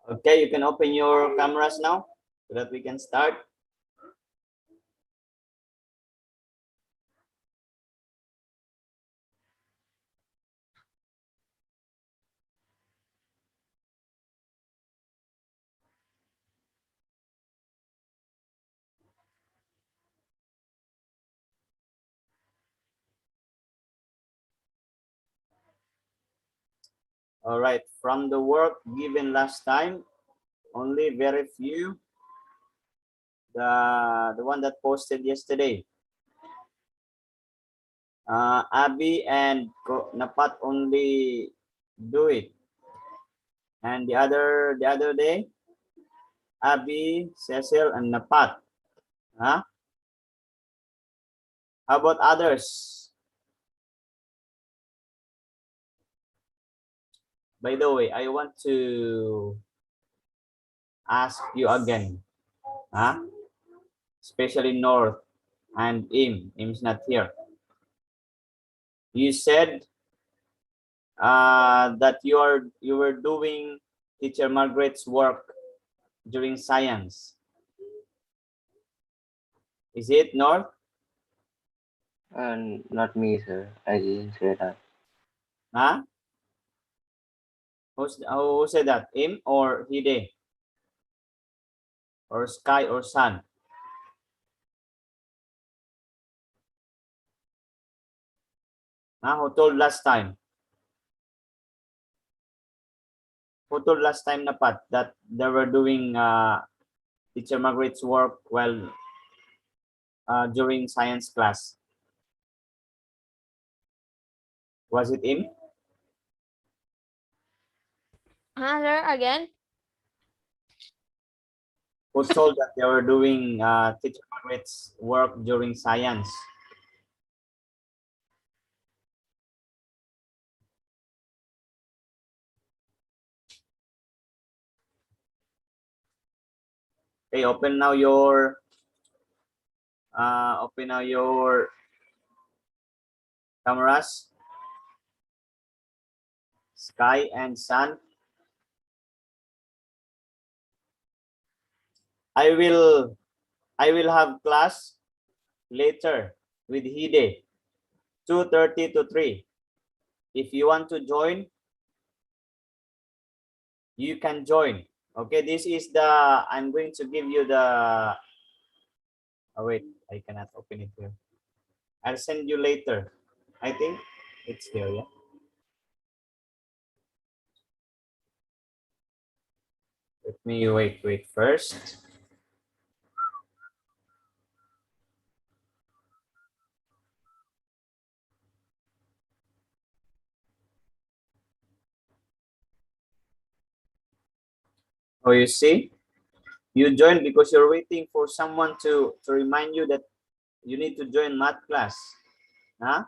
Okay, you can open your cameras now so that we can start. All right, from the work given last time, only very few. The one that posted yesterday. Abby and Napat only do it. And the other day, Abby, Cecil, and Napat. Huh? How about others? By the way, I want to ask you again. Huh? Especially North and Im. Im's not here. You said that you were doing Teacher Margaret's work during science. Is it North? Not me, sir. I didn't say that. Huh? Who said that? Im or Hide? Or Sky or Sun? Huh? Who told last time? Who told last time, Napat, that they were doing Teacher Margaret's work while during science class? Was it Im? Sir, again? Who told that they were doing Teacher Margaret's work during science? Okay, open now your cameras. Sky and Sun. I will have class later with Hide, 2:30 to 3. If you want to join, you can join. Okay, this is I'm going to give you the, oh wait, I cannot open it here. I'll send you later. I think it's here, yeah. Let me wait first. Oh, you see? You joined because you're waiting for someone to remind you that you need to join math class. Huh?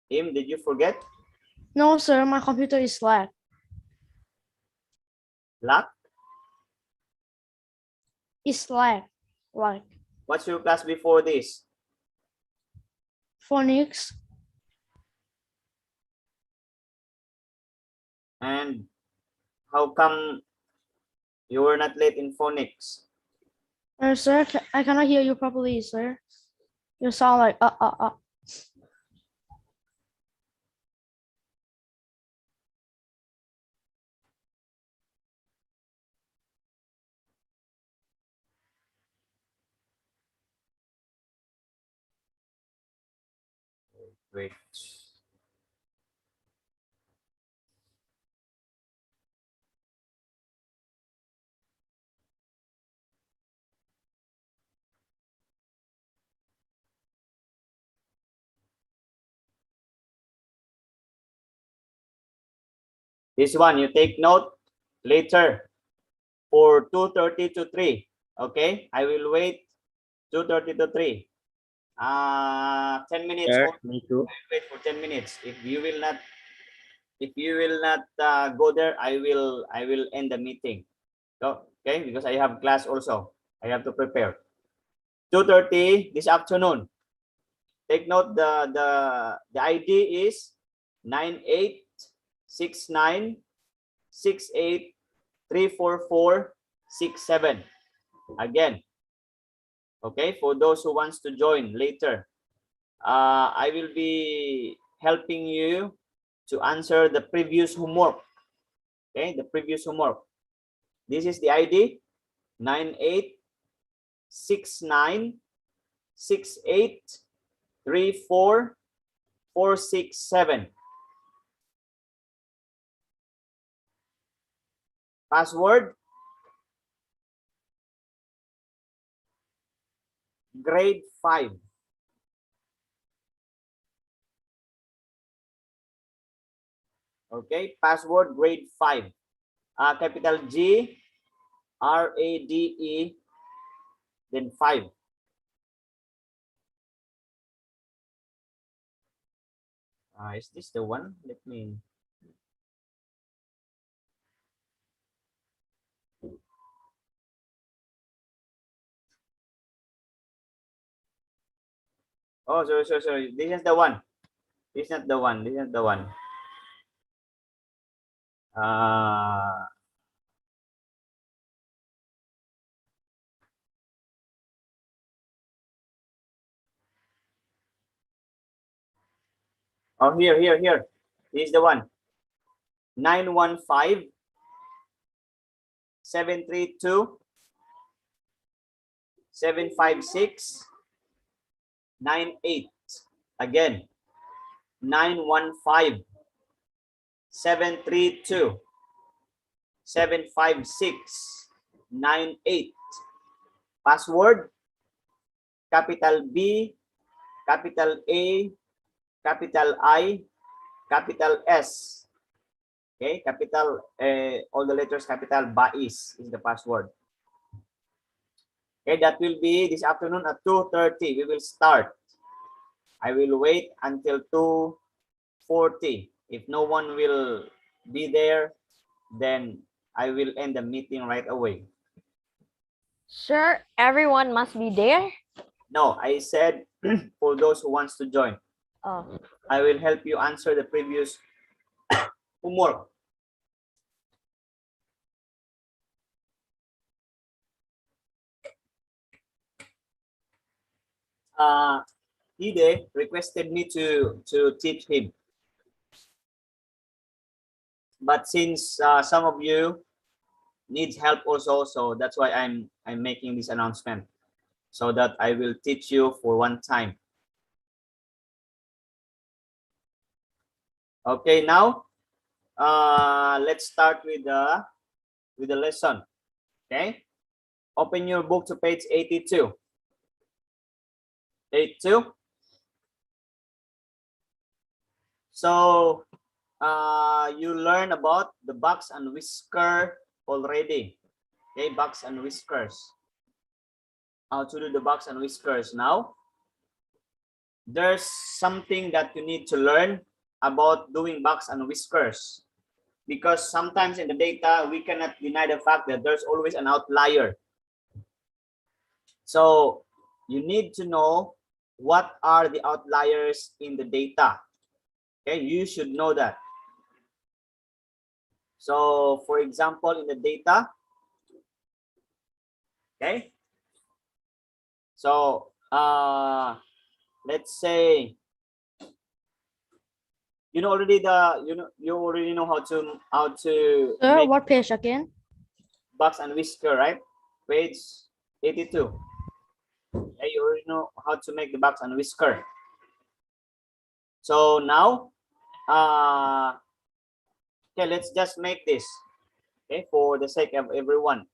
Im, did you forget? No, sir. My computer is slack. Lock? It's slack. Like What's your class before this? phonics. And how come you were not late in phonics? Sir, I cannot hear you properly, sir. You sound like Wait. This one, you take note later for 2:30 to 3. Okay, I will wait 2:30 to 3. 10 minutes. Sir, me too. Wait for 10 minutes. If you will not go there, I will end the meeting. So, okay, because I have class also. I have to prepare. 2:30 this afternoon. Take note, the ID is 986968 34467. Again, okay, for those who wants to join later, I will be helping you to answer the previous homework. Okay, the previous homework. This is the ID 9869683447. Password grade 5. Okay, password grade 5. Capital G RADE, then 5. Is this the one? Let me. Oh, sorry. This is the one. This is not the one. This is not the one. Oh, here. This is the one. 915 732 756 98. Again, 915 732 756 98. Password capital B, capital A, capital I, capital S. Okay, capital, all the letters capital BAIS is the password. Okay, that will be this afternoon at 2:30. We will start. I will wait until 2:40. If no one will be there, then I will end the meeting right away. Sir, everyone must be there? No, I said for those who wants to join. Oh. I will help you answer the previous homework. Hide requested me to teach him. But since some of you needs help also, so that's why I'm making this announcement, so that I will teach you for one time. Okay, now let's start with the lesson. Okay, open your book to page 82. 82. So you learn about the box and whisker already. Okay, box and whiskers. How to do the box and whiskers. Now there's something that you need to learn about doing box and whiskers, because sometimes in the data we cannot deny the fact that there's always an outlier. So you need to know what are the outliers in the data. Okay, you should know that. So for example, in the data, okay, so let's say you know already you already know how to Sir, make what page again? box and whisker, right? Page 82. Okay, you already know how to make the box and whisker. So now okay, let's just make this, okay, for the sake of everyone.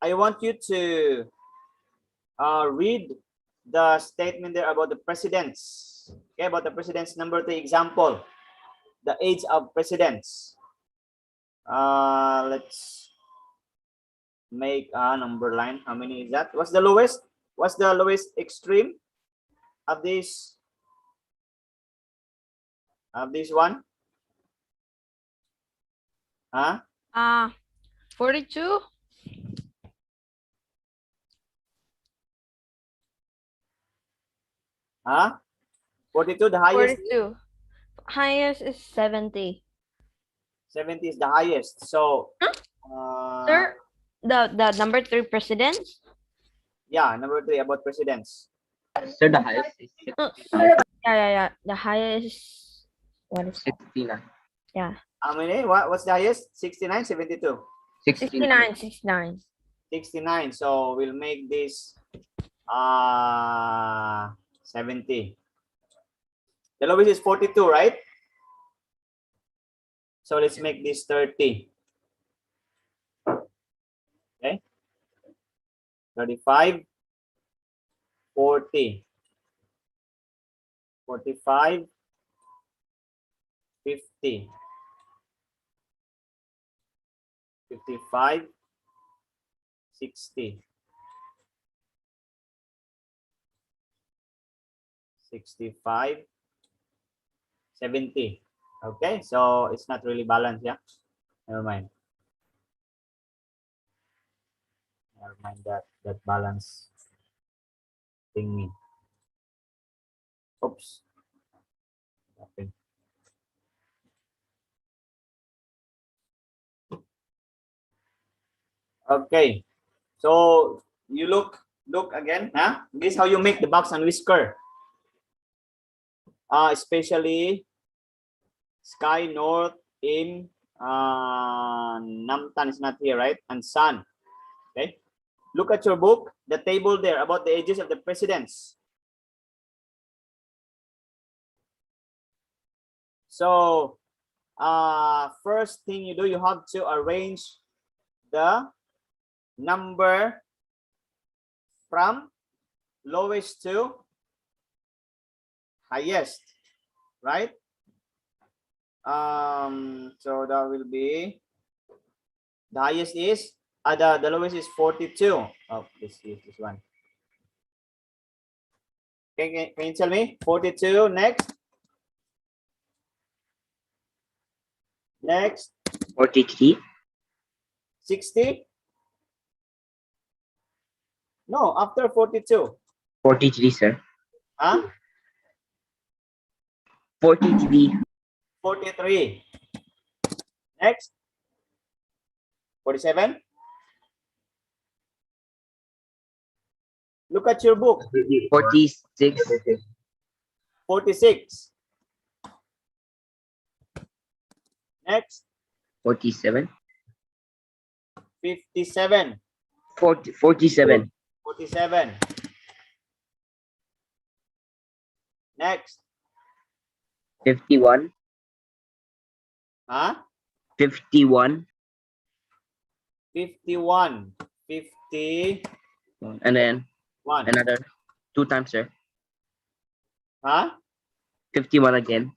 I want you to read the statement there about the presidents. Okay, about the presidents. Number 3 example, the age of presidents. Let's make a number line. How many is that? What's the lowest? What's the lowest extreme of this one? Huh? 42? Huh? 42, the highest? 42. highest is 70. 70 is the highest. So, Sir, the number 3 presidents? yeah, number 3 about presidents. Sir, the highest is Oh, 69. yeah. The highest, what is that? 69. Yeah, How many? What's the highest? 69, 72? 69. 69. 69. So we'll make this 70. The lowest is 42, right? So let's make this 30. Okay. 35, 40, 45, 50, 55, 60, 65, 70. Okay, so it's not really balanced, yeah? Never mind. Never mind that balance thingy. Oops. Okay. Okay. So you look again, huh? This is how you make the box and whisker. Especially sky, north, in, Namtan is not here, right? And sun. Okay. Look at your book, the table there about the ages of the presidents. So first thing you do, you have to arrange the number from lowest to highest, right? So that will be, the highest is the lowest is 42. Oh, this is this one. Okay, can you tell me 42? Next. 43. 60. No, after 42. 43, sir. Huh? 43. 43. Next. 47. Look at your book. 46. 46. Next. 47. 57. 47. 47. Next. 51. Huh? 51. 51. 51. And then another 2 times, sir. Huh? 51 again.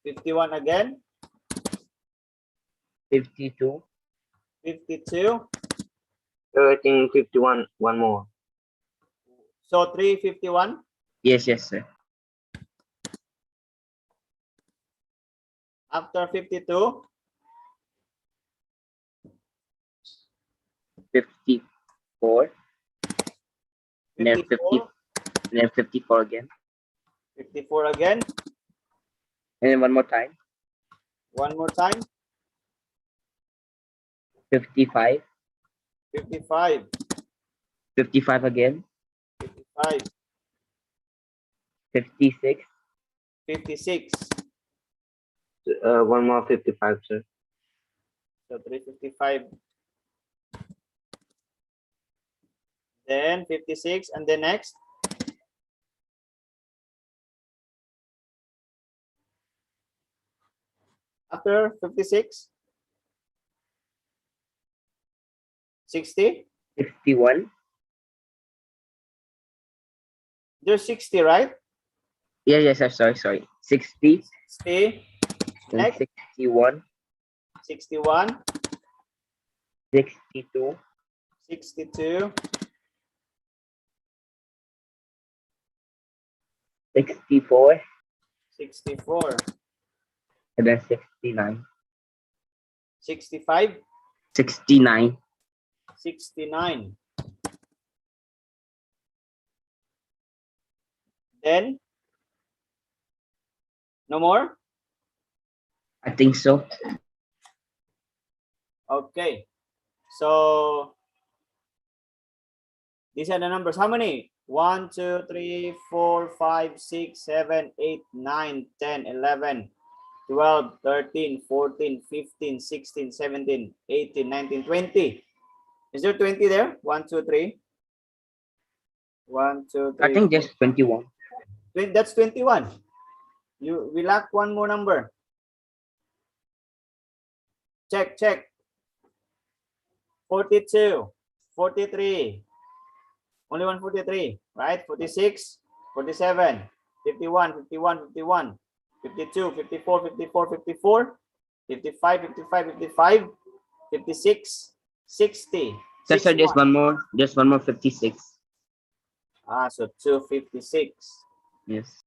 51 again. 52. 52. I think 51. One more. So 351. Yes, sir. After 52. 54. And then 54. and then 54 again. 54 again. And then one more time. One more time. 55. 55. 55 again. 55. 56. 56. One more 55, sir. So 355. Then 56 and then next. After 56. 60. 61. There's 60, right? Yes, sir. Sorry. 60. 60. And Next. 61. 61. 62. 62. 64. 64. And then 69. 65. 69. 69. Then no more. I think so. Okay. So these are the numbers. How many? 1, 2, 3, 4, 5, 6, 7, 8, 9, 10, 11, 12, 13, 14, 15, 16, 17, 18, 19, 20. Is there 20 there? 1, 2, 3. 1, 2, 3. I think just 21. That's 21. We lack one more number. Check. 42, 43. Only 143, right? 46, 47, 51, 51, 51, 52, 54, 54, 54, 55, 55, 55, 56, 60, Yes, sir, 61. just one more 56. So 256. Yes.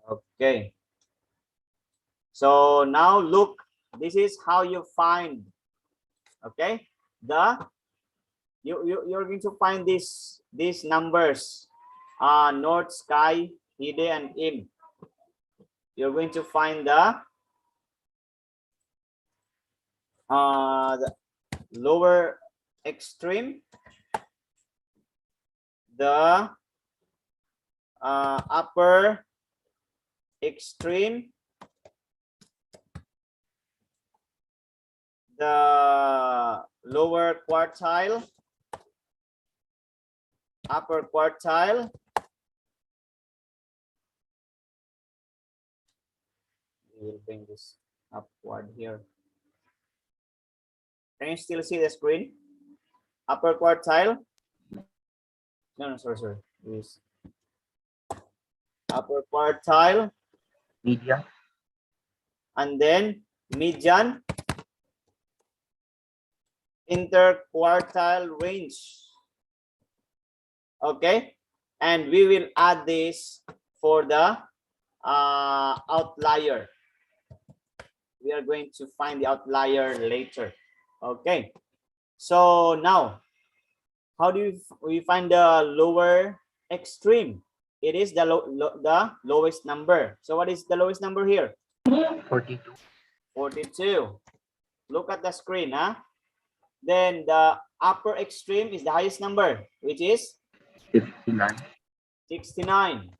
Okay. So now look, this is how you find, okay, you're going to find these numbers, North, Sky, Hide, and Im. You're going to find the lower extreme, the upper extreme, the lower quartile, upper quartile, we will bring this upward here. Can you still see the screen? Upper quartile. No, sorry. This upper quartile, Media. and then median, interquartile range. Okay, and we will add this for the outlier. We are going to find the outlier later. Okay, so now how do we find the lower extreme? It is the lowest number. So what is the lowest number here? 42. 42. Look at the screen, huh? Then the upper extreme is the highest number, which is 59. 69.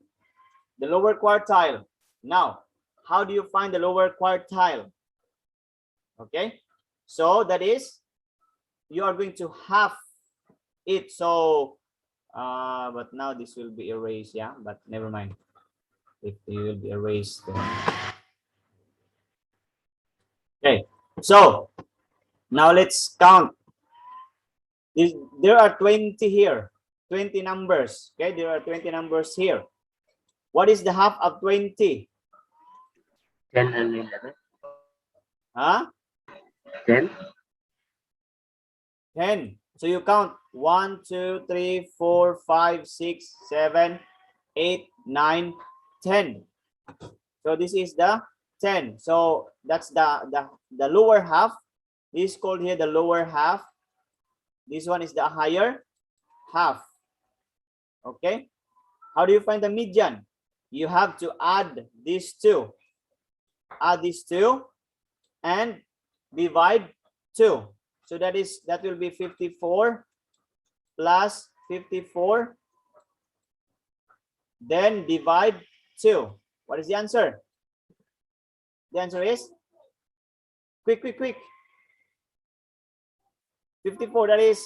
The lower quartile. Now, how do you find the lower quartile? Okay, so that is, you are going to half it. So but now this will be erased, yeah, but never mind, it will be erased. Okay, so now let's count. There are 20 here, 20 numbers. Okay, there are 20 numbers here. What is the half of 20? 10 and 11. Huh? 10. 10. So you count 1, 2, 3, 4, 5, 6, 7, 8, 9, 10. So this is the 10. So that's the lower half. This is called here the lower half. This one is the higher half. Okay. How do you find the median? You have to add these two. Add these two and divide 2. So that will be 54 plus 54. Then divide 2. What is the answer? The answer is quick. 54, that is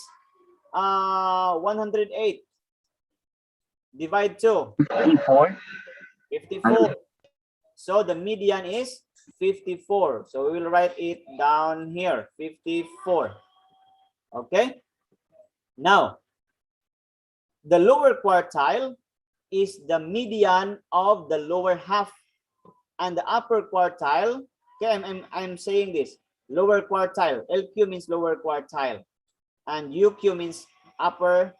108. Divide 2. 54. 54. So the median is 54. So we will write it down here, 54. Okay. Now, the lower quartile is the median of the lower half, and the upper quartile. Okay, I'm saying this. Lower quartile. LQ means lower quartile, and UQ means upper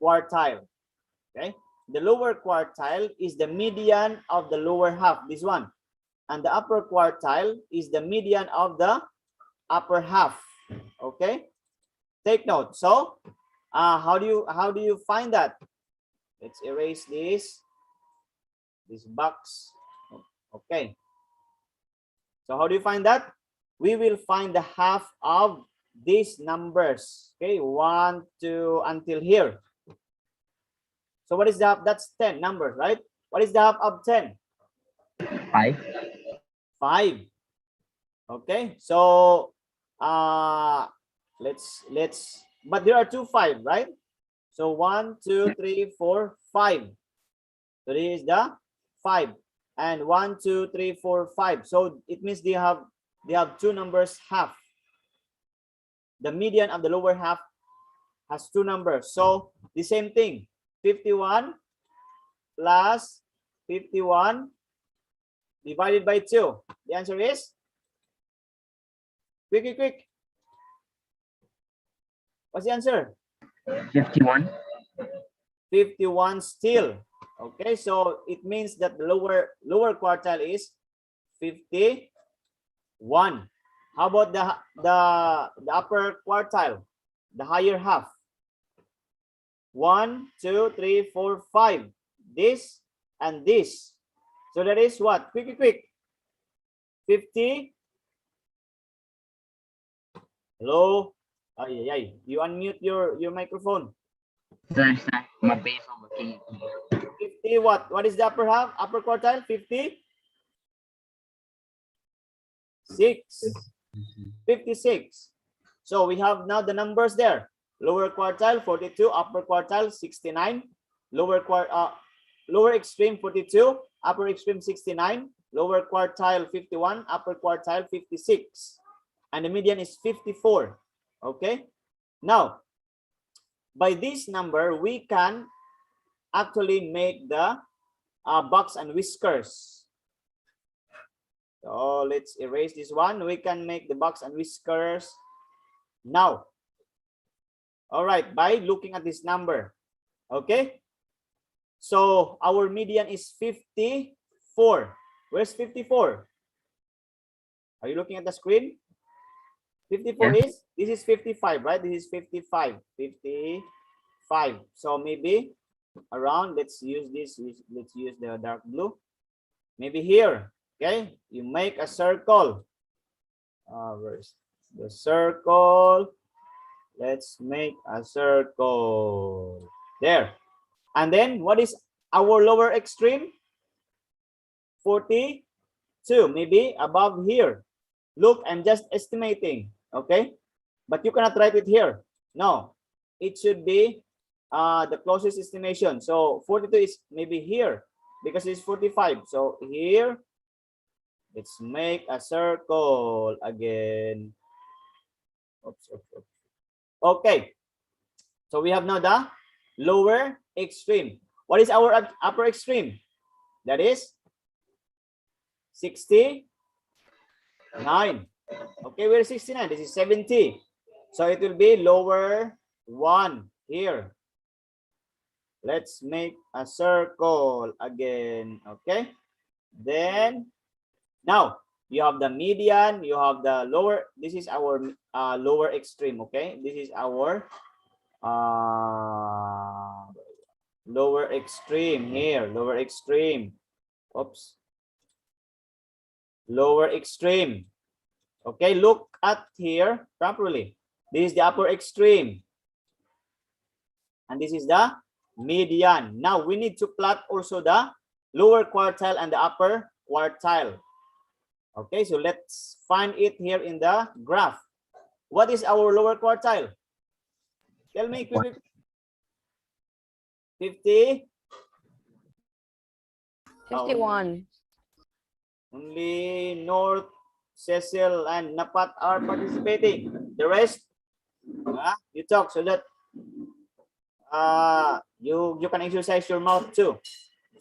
quartile. Okay. The lower quartile is the median of the lower half, this one, and the upper quartile is the median of the upper half. Okay, take note. So how do you find that? Let's erase this box. Okay. So how do you find that? We will find the half of these numbers. Okay, 1, 2 until here. So what is the half? That's 10 numbers, right? What is the half of 10? 5. 5. Okay, so but there are 2 5, right? So 1, 2, 3, 4, 5. So this is the 5, and 1, 2, 3, 4, 5. So it means they have 2 numbers half. The median of the lower half has 2 numbers. So the same thing, 51 plus 51 divided by 2. The answer is quick. What's the answer? 51. 51 still. Okay, so it means that the lower quartile is 51. How about the upper quartile, the higher half? 1, 2, 3, 4, 5. This and this. So that is what? Quick. 50. Hello. Ay. You unmute your microphone. Sir, mabase on 50 what? What is the upper half? Upper quartile? 56. 56. So we have now the numbers there. Lower quartile 42, upper quartile 69, lower extreme 42, upper extreme 69, lower quartile 51, upper quartile 56, and the median is 54. Okay, now by this number we can actually make the box and whiskers. So let's erase this one. We can make the box and whiskers now. All right, by looking at this number. Okay, so our median is 54. Where's 54? Are you looking at the screen? 54 Yeah. this is 55, right? This is 55. So maybe around, let's use the dark blue. Maybe here. Okay, you make a circle. Where's the circle? Let's make a circle there. And then what is our lower extreme? 42, maybe above here. Look, I'm just estimating. Okay, but you cannot write it here. No, it should be the closest estimation. So 42 is maybe here because it's 45. So here, let's make a circle again. Oops. Okay, so we have now the lower extreme. What is our upper extreme? That is 69. Okay, we're 69. This is 70. So it will be lower 1 here. Let's make a circle again. Okay, then now you have the median, you have the lower. This is our lower extreme. Okay, this is our lower extreme here. Lower extreme. Oops. Lower extreme. Okay, look at here properly. This is the upper extreme, and this is the median. Now we need to plot also the lower quartile and the upper quartile. Okay, so let's find it here in the graph. What is our lower quartile? Tell me quickly. 50. 51. Only North, Cecil, and Napat are participating. The rest, you talk so that you can exercise your mouth too.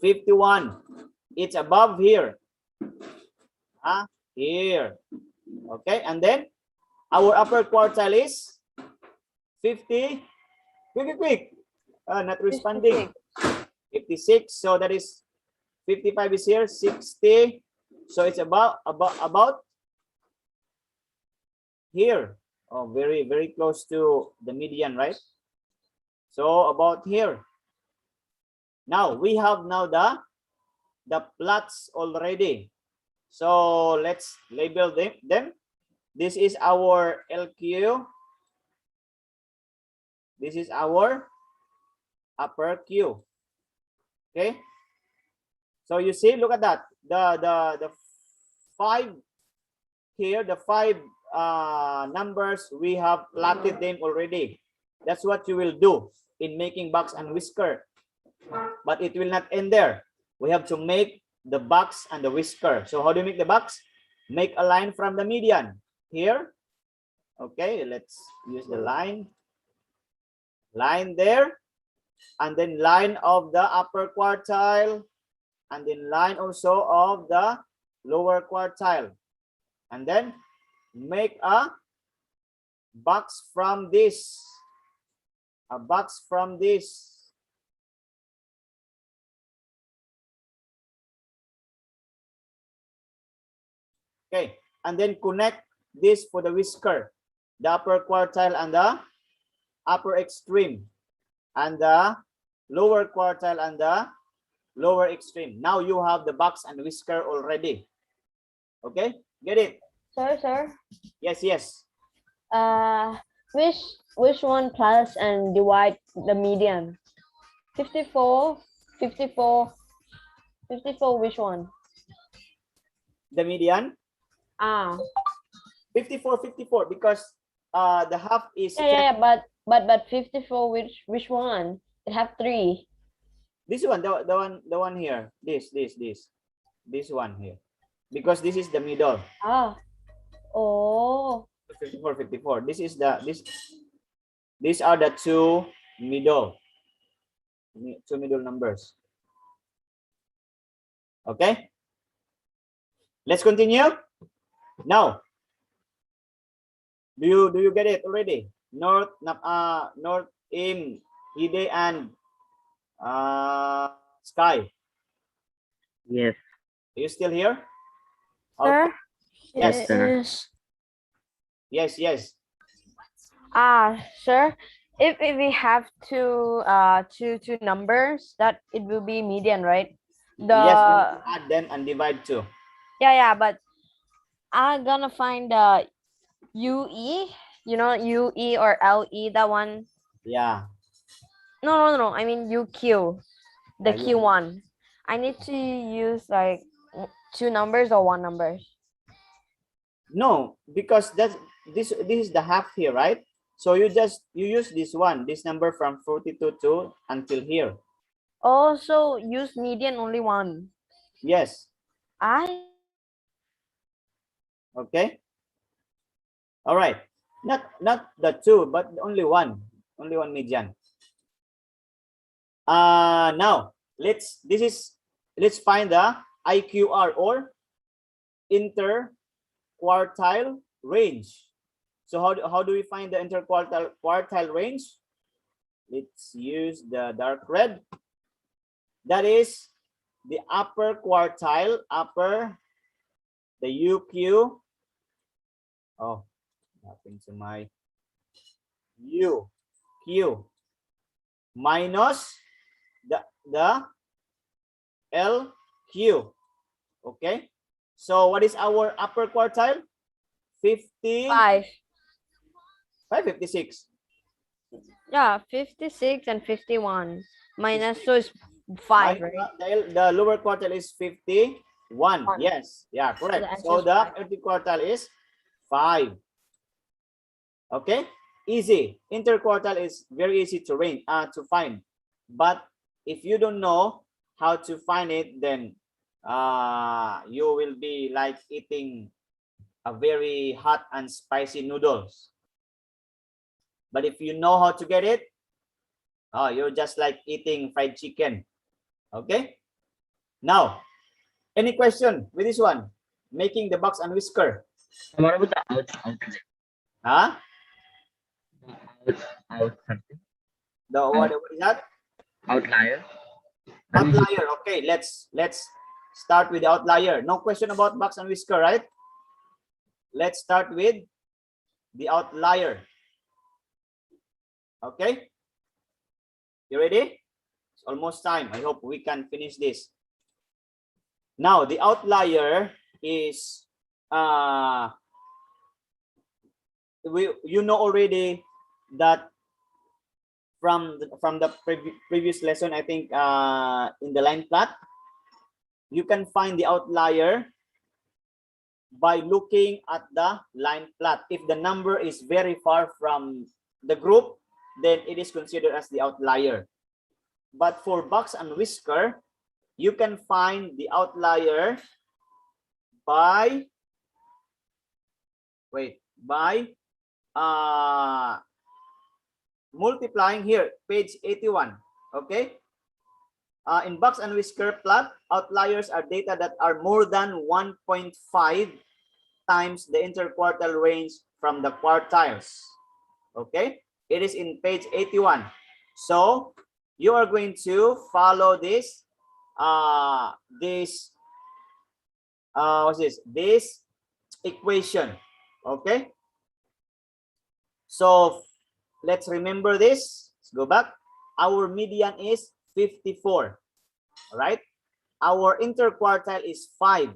51. It's above here. Here. Okay, and then our upper quartile is 50. Quick. Not responding. 56. So that is 55 is here. 60. So it's about here. Oh, very close to the median, right? So about here. Now we have now the plots already. So let's label them. This is our LQ. This is our upper Q. Okay. So you see, look at that. The five here, the five numbers, we have plotted them already. That's what you will do in making box and whisker. But it will not end there. We have to make the box and the whisker. So how do you make the box? Make a line from the median here. Okay, let's use the line there, and then line of the upper quartile, and then line also of the lower quartile, and then make a box from this, okay, and then connect this for the whisker, the upper quartile and the upper extreme, and the lower quartile and the lower extreme. Now you have the box and whisker already. Okay, get it? Sir. Yes, yes. Which one plus and divide the median? 54, 54, 54. Which one? The median. 54 because the half is Yeah. But 54. Which one? It have 3. this one, the one here. This one here, because this is the middle. Oh. 54. This is these are the two middle numbers. Okay, let's continue. Now, do you get it already? North, Im, Hide, and Sky. Yes. Are you still here? Sir? Yes, sir. Yes. Sir, if we have two numbers, that it will be median, right? yes, we need to add them and divide two. Yeah, but I'm gonna find the UE, UE or LE, that one. Yeah. No, I mean UQ, the Yeah, Q1. I need to use like 2 numbers or 1 number. No, because this is the half here, right? So you use this number from 42 to until here. Also use median only 1. Yes. Okay. All right. Not the 2, but only one median. Now let's find the IQR or interquartile range. So how do we find the interquartile range? Let's use the dark red. That is the upper quartile, the UQ. Oh, happened to my UQ minus the LQ. Okay. So what is our upper quartile? 5. 56. Yeah, 56 and 51 minus, so it's 5, right? The lower quartile is 51. Yes, yeah, correct. So the interquartile is 5. Okay, easy. Interquartile is very easy to find, but if you don't know how to find it, then you will be like eating a very hot and spicy noodles. But if you know how to get it, you're just like eating fried chicken. Okay. Now, any question with this one? Making the box and whisker. What about the outlier? Huh? Out something. What is that? Outlier. Outlier. Okay, let's start with the outlier. No question about box and whisker, right? Let's start with the outlier. Okay. You ready? It's almost time. I hope we can finish this. Now, the outlier is, you know already that from the previous lesson, I think in the line plot, you can find the outlier by looking at the line plot. If the number is very far from the group, then it is considered as the outlier. But for box and whisker, you can find the outlier by multiplying here, page 81. Okay. In box and whisker plot, outliers are data that are more than 1.5 times the interquartile range from the quartiles. Okay, it is in page 81. So you are going to follow this this equation. Okay, so let's remember this. Let's go back. Our median is 54. All right, our interquartile is 5.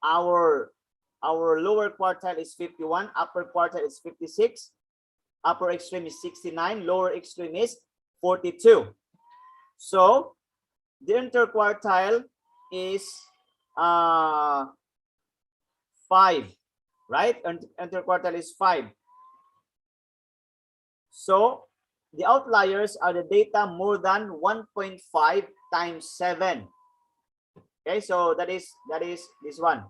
Our lower quartile is 51, upper quartile is 56, upper extreme is 69, lower extreme is 42. So the interquartile is 5, right? Interquartile is 5. So the outliers are the data more than 1.5 times 7. Okay, so that is this one.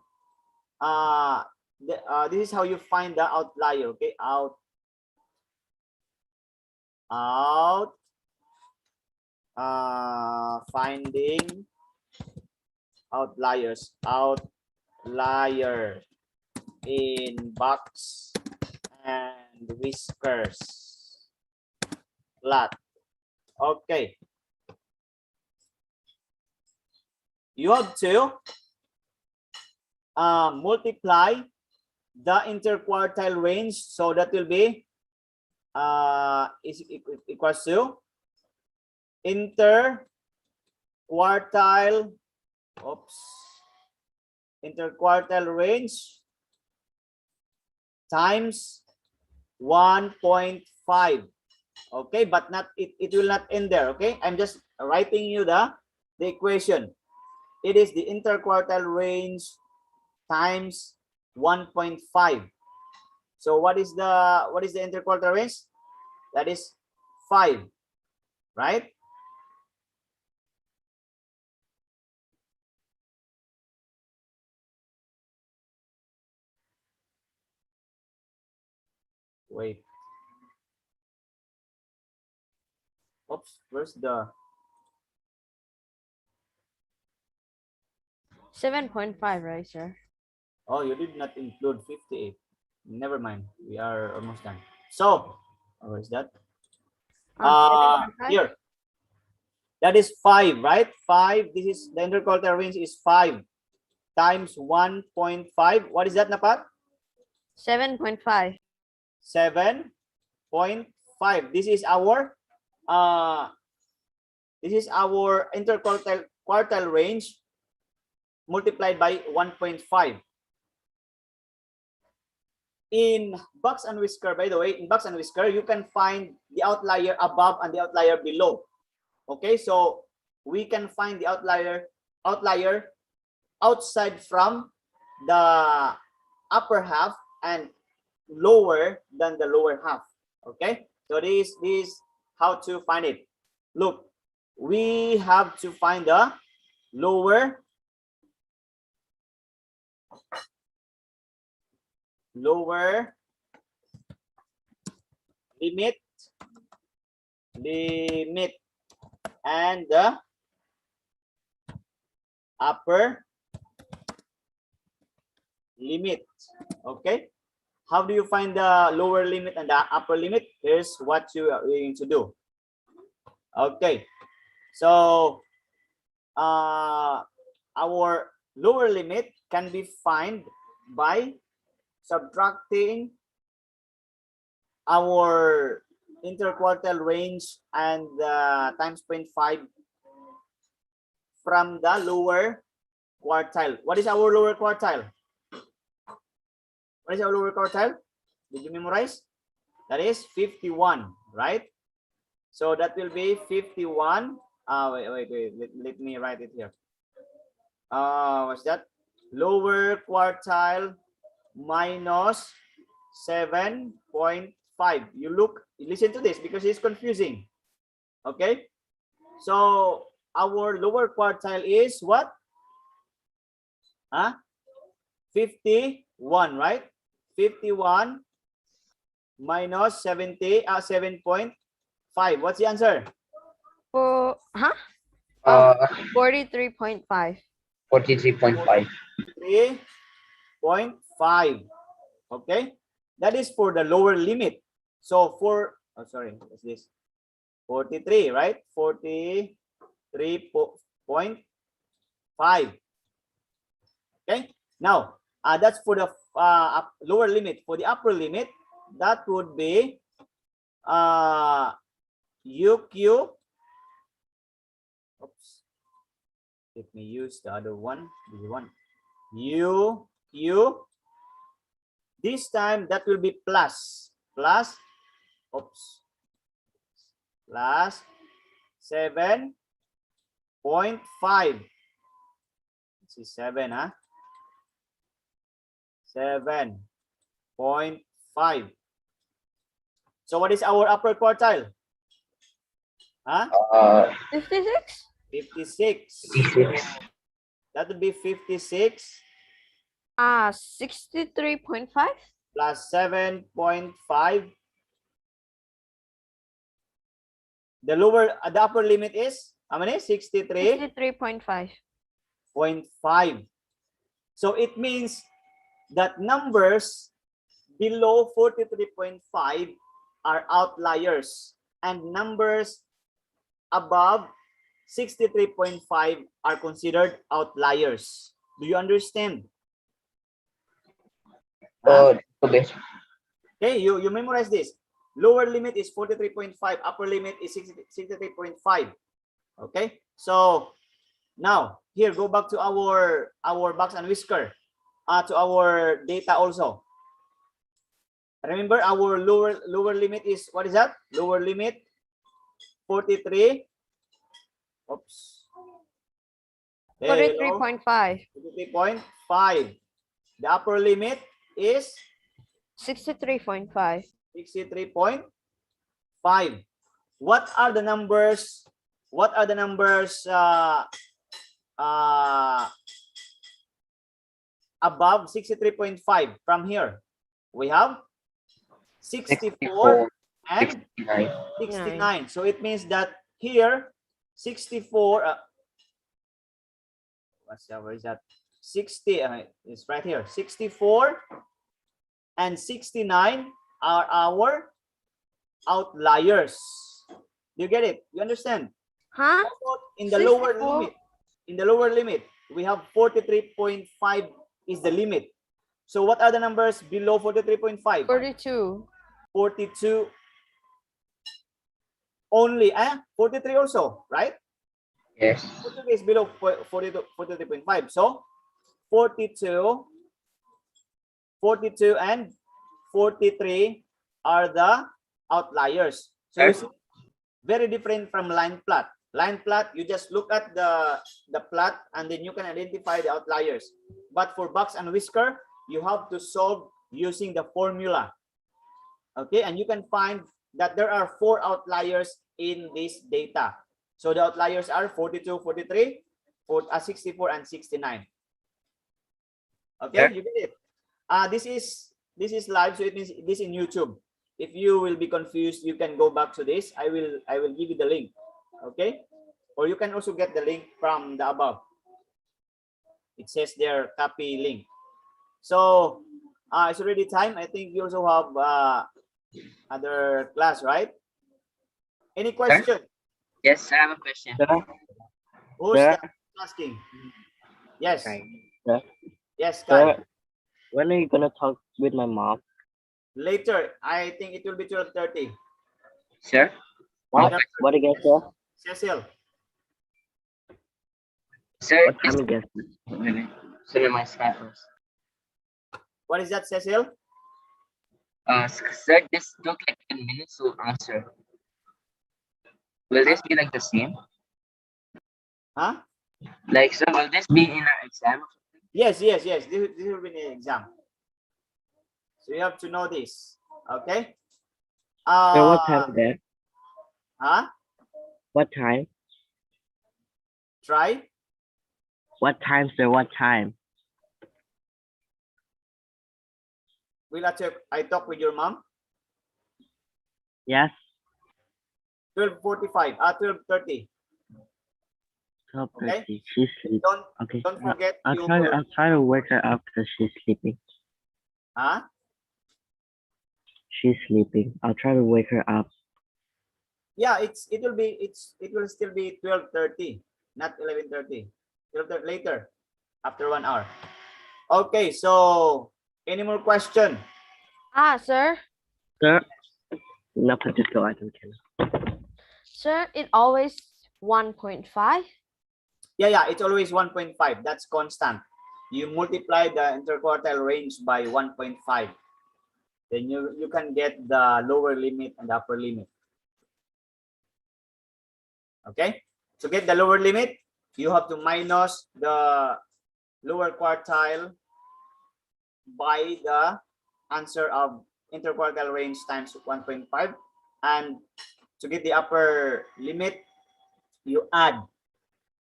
This is how you find the outlier. Okay, finding outliers. Outlier in box and whiskers plot. Okay, you have to multiply the interquartile range, so that will be is equals to interquartile range times 1.5. Okay, but not it will not end there. Okay, I'm just writing you the equation. It is the interquartile range times 1.5. So what is the interquartile range? That is 5, right? Wait. Oops, where's the 7.5, right, sir? Oh, you did not include 58. Never mind. We are almost done. So, where is that? 7.5? Here. That is 5, right? 5. This is the interquartile range is 5 times 1.5. What is that, Napat? 7.5. 7.5. This is our interquartile range multiplied by 1.5. In box and whisker, by the way, in box and whisker, you can find the outlier above and the outlier below. Okay, so we can find the outlier outside from the upper half and lower than the lower half. Okay, so this is how to find it. Look, we have to find the lower limit and the upper limit. Okay, how do you find the lower limit and the upper limit? Here's what you are going to do. Okay, so our lower limit can be found by subtracting our interquartile range and times 0.5 from the lower quartile. What is our lower quartile? What is our lower quartile? Did you memorize? That is 51, right? So that will be 51. Wait. Let me write it here. What's that? Lower quartile minus 7.5. You listen to this because it's confusing. Okay. So our lower quartile is what? 51, right? 51 minus 7.5. What's the answer? 43.5. 43.5. 3.5. Okay, that is for the lower limit. So for, what's this? 43, right? 43.5. Okay, now that's for the lower limit. For the upper limit, that would be UQ. Oops. Let me use the other one. This one. UQ. This time that will be plus 7.5. This is 7, 7.5. So what is our upper quartile? 56. 56. 56. That would be 56 63.5. plus 7.5. The upper limit is how many? 63.5. 63.5. So it means that numbers below 43.5 are outliers, and numbers above 63.5 are considered outliers. Do you understand? Okay. Okay, you memorize this. Lower limit is 43.5, upper limit is 63.5. Okay, so now here, go back to our box and whisker, to our data also. Remember, our lower limit is, what is that? Lower limit 43. Oops. 43.5. 43.5. The upper limit is 63.5. 63.5. What are the numbers? What are the numbers above 63.5 from here? We have 64 and 69. So it means that here 64 where is that? 60 it's right here. 64 and 69 are our outliers. Do you get it? You understand? In the lower 64. limit, we have 43.5 is the limit. So what are the numbers below 43.5? 42. 42 only. 43 also, right? Yes. 43 is below 43.5. So 42 and 43 are the outliers. So you see, very different from line plot. Line plot, you just look at the plot and then you can identify the outliers. But for box and whisker, you have to solve using the formula. Okay, and you can find that there are 4 outliers in this data. So the outliers are 42, 43, 64, and 69. Okay, Yeah. you get it. This is live, so it means this in YouTube. If you will be confused, you can go back to this. I will give you the link. Okay, or you can also get the link from the above. It says there, copy link. So it's already time. I think you also have other class, right? Any question? Yes, I have a question. Who's Sir. asking? Yes. Sir. Yes, Kai. When are you gonna talk with my mom? Later. I think it will be 12:30. Sir? What again, sir? Cecil. Sir, What time is it? wait, wait. Sorry, my Skype first. What is that, Cecil? Sir, this took like 10 minutes to answer. Will this be like the same? Huh? Like, sir, will this be in our exam? Yes. This will be an exam. So you have to know this. Okay. Sir, what time is it? Huh? What time? Try. What time, sir? What time? Will I talk with your mom? Yes. 12:45. 12:30. 12:30. Okay. She's sleeping. Okay. Don't forget I'll you. try to wake her up because she's sleeping. Huh? She's sleeping. I'll try to wake her up. Yeah, it will still be 12:30, not 11:30. 12:30 later, after 1 hour. Okay, so any more question? Sir. Sir, no particular item can. Sir, it always 1.5. Yeah, it's always 1.5. That's constant. You multiply the interquartile range by 1.5. Then you can get the lower limit and the upper limit. Okay, to get the lower limit, you have to minus the lower quartile by the answer of interquartile range times 1.5, and to get the upper limit, you add.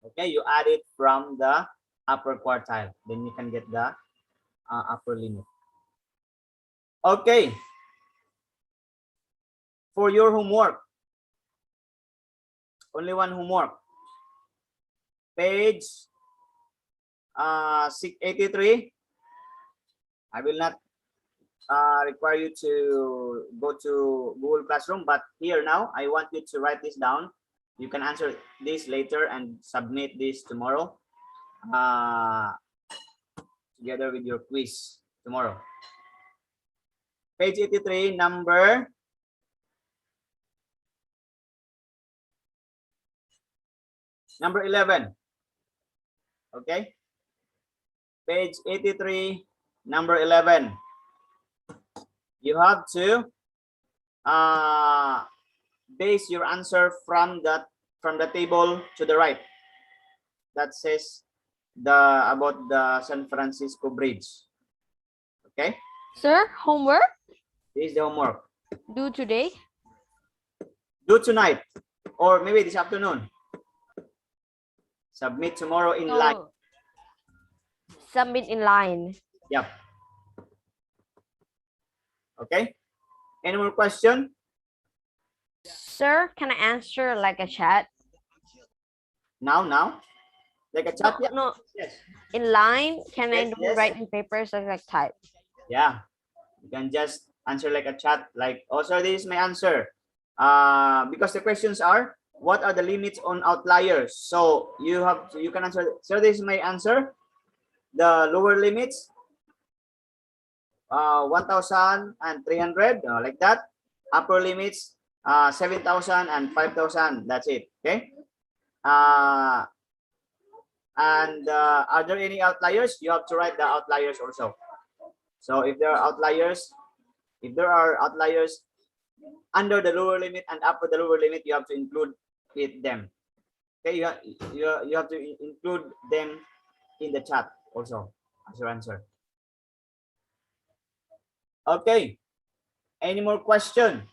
Okay, you add it from the upper quartile, then you can get the upper limit. Okay, for your homework, only one homework. Page 683. I will not require you to go to Google Classroom, but here now, I want you to write this down. You can answer this later and submit this tomorrow together with your quiz tomorrow. Page 83, number 11. Okay, page 83, number 11. You have to base your answer from the table to the right that says about the San Francisco Bridge. Okay, Sir, homework this is the homework. due today. Do tonight or maybe this afternoon. Submit tomorrow in line. So, submit in line. Yep. Okay. Any more question? Sir, can I answer like a chat? Now, like a chat. Yeah. No. Yes. In line, can I Yes, don't yes. write in papers like type? Yeah. You can just answer like a chat. Like, oh, sir, this is my answer. Because the questions are, what are the limits on outliers? So you can answer. Sir, this is my answer. The lower limits, 1,300, like that. Upper limits, 7,000 and 5,000. That's it. Okay. And are there any outliers? You have to write the outliers also. So if there are outliers, under the lower limit and upper the lower limit, you have to include them. Okay, you have to include them in the chat also as your answer. Okay. Any more question?